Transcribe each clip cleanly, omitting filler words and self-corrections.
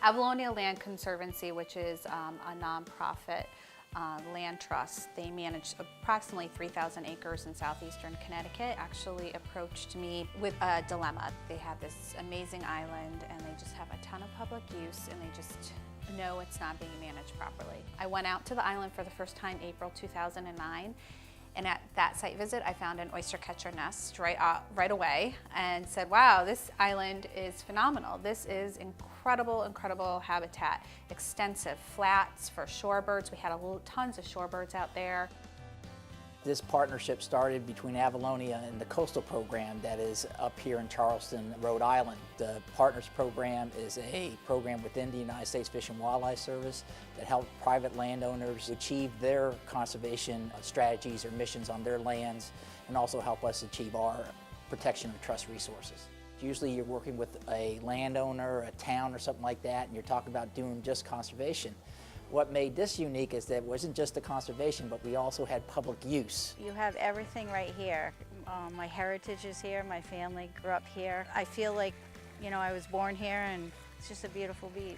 Avalonia Land Conservancy, which is a nonprofit land trust, they manage approximately 3,000 acres in southeastern Connecticut, actually approached me with a dilemma. They have this amazing island and they just have a ton of public use and they just know it's not being managed properly. I went out to the island for the first time April 2009. And at that site visit, I found an oyster catcher nest right away and said, wow, this island is phenomenal. This is incredible, incredible habitat. Extensive flats for shorebirds. We had tons of shorebirds out there. This partnership started between Avalonia and the Coastal Program that is up here in Charleston, Rhode Island. The Partners Program is a program within the United States Fish and Wildlife Service that helps private landowners achieve their conservation strategies or missions on their lands and also help us achieve our protection of trust resources. Usually you're working with a landowner, a town or something like that, and you're talking about doing just conservation. What made this unique is that it wasn't just the conservation, but we also had public use. You have everything right here. My heritage is here, my family grew up here. I feel like, you know, I was born here and it's just a beautiful beach.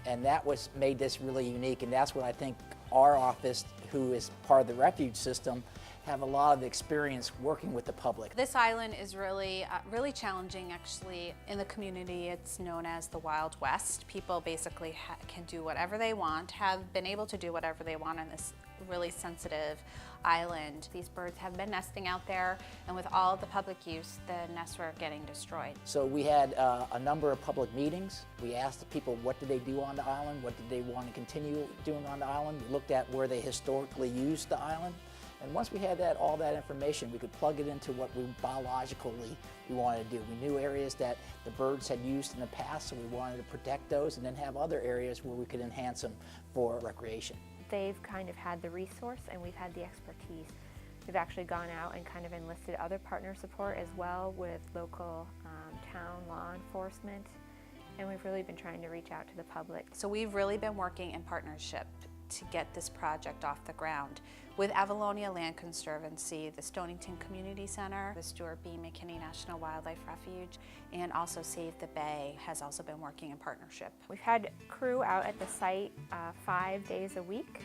And that made this really unique, and that's what I think our office, who is part of the refuge system, have a lot of experience working with the public. This island is really challenging actually in the community. It's known as the Wild West. People basically can do whatever they want, have been able to do whatever they want on this really sensitive island. These birds have been nesting out there, and with all the public use, the nests were getting destroyed. So we had a number of public meetings. We asked the people what did they do on the island, what did they want to continue doing on the island. We looked at where they historically used the island. And once we had all that information, we could plug it into what we biologically wanted to do. We knew areas that the birds had used in the past, so we wanted to protect those and then have other areas where we could enhance them for recreation. They've kind of had the resource and we've had the expertise. We've actually gone out and kind of enlisted other partner support as well with local town law enforcement, and we've really been trying to reach out to the public. So we've really been working in partnership to get this project off the ground with Avalonia Land Conservancy, the Stonington Community Center, the Stuart B. McKinney National Wildlife Refuge, and also Save the Bay has also been working in partnership. We've had crew out at the site 5 days a week,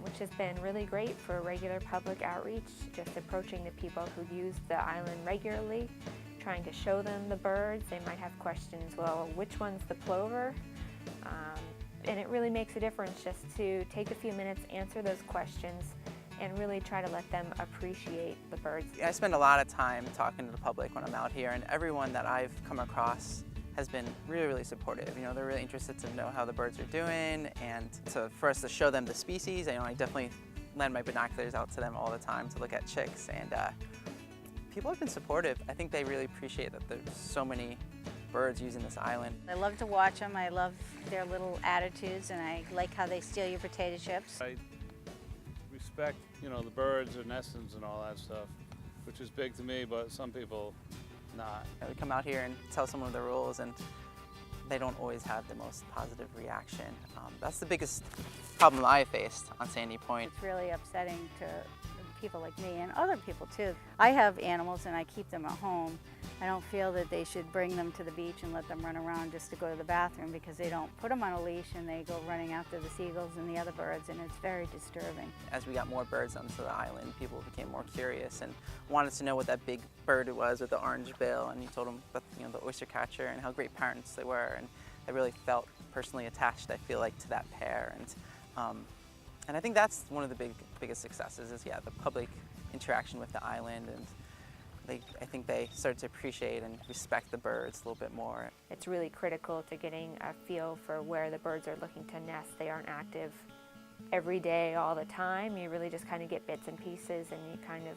which has been really great for regular public outreach, just approaching the people who use the island regularly, trying to show them the birds. They might have questions, well, which one's the plover? And it really makes a difference just to take a few minutes, answer those questions, and really try to let them appreciate the birds. I spend a lot of time talking to the public when I'm out here, and everyone that I've come across has been really, really supportive. You know, they're really interested to know how the birds are doing, and so for us to show them the species, I definitely lend my binoculars out to them all the time to look at chicks, and people have been supportive. I think they really appreciate that there's so many birds using this island. I love to watch them. I love their little attitudes, and I like how they steal your potato chips. I respect, the birds and nestings and all that stuff, which is big to me, but some people not. We come out here and tell someone the rules, and they don't always have the most positive reaction. That's the biggest problem I faced on Sandy Point. It's really upsetting to people like me and other people too. I have animals and I keep them at home. I don't feel that they should bring them to the beach and let them run around just to go to the bathroom, because they don't put them on a leash and they go running after the seagulls and the other birds, and it's very disturbing. As we got more birds onto the island, people became more curious and wanted to know what that big bird was with the orange bill, and you told them about the oyster catcher and how great parents they were, and I really felt personally attached, I feel like, to that pair. And I think that's one of the biggest successes is, the public interaction with the island, and I think they started to appreciate and respect the birds a little bit more. It's really critical to getting a feel for where the birds are looking to nest. They aren't active every day, all the time. You really just kind of get bits and pieces, and you kind of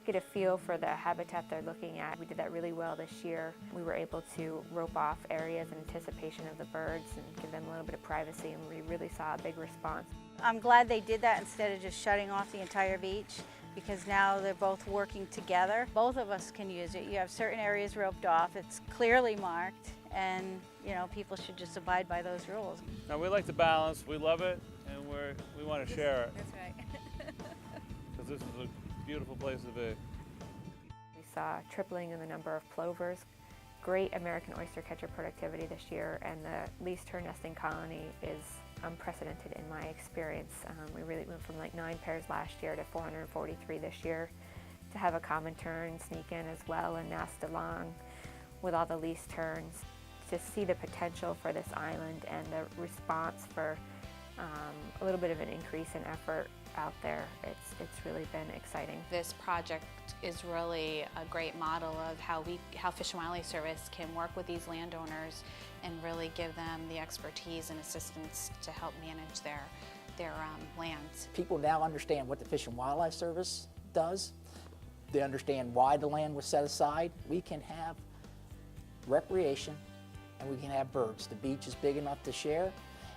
get a feel for the habitat they're looking at. We did that really well this year. We were able to rope off areas in anticipation of the birds and give them a little bit of privacy, and we really saw a big response. I'm glad they did that instead of just shutting off the entire beach, because now they're both working together. Both of us can use it. You have certain areas roped off, it's clearly marked, and people should just abide by those rules. Now, we like the balance, we love it, and we want to share it. That's right. Because this is a beautiful place to be. We saw a tripling in the number of plovers great American oyster catcher productivity this year, and the least tern nesting colony is unprecedented in my experience. We really went from like 9 pairs last year to 443 this year. To have a common tern sneak in as well and nest along with all the least terns, to see the potential for this island and the response for a little bit of an increase in effort out there, it's really been exciting. This project is really a great model of how Fish and Wildlife Service can work with these landowners and really give them the expertise and assistance to help manage their lands. People now understand what the Fish and Wildlife Service does. They understand why the land was set aside. We can have recreation and we can have birds. The beach is big enough to share,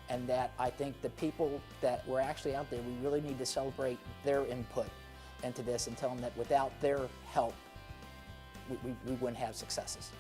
and that I think the people that were actually out there, we really need to celebrate their input into this and tell them that without their help, we wouldn't have successes.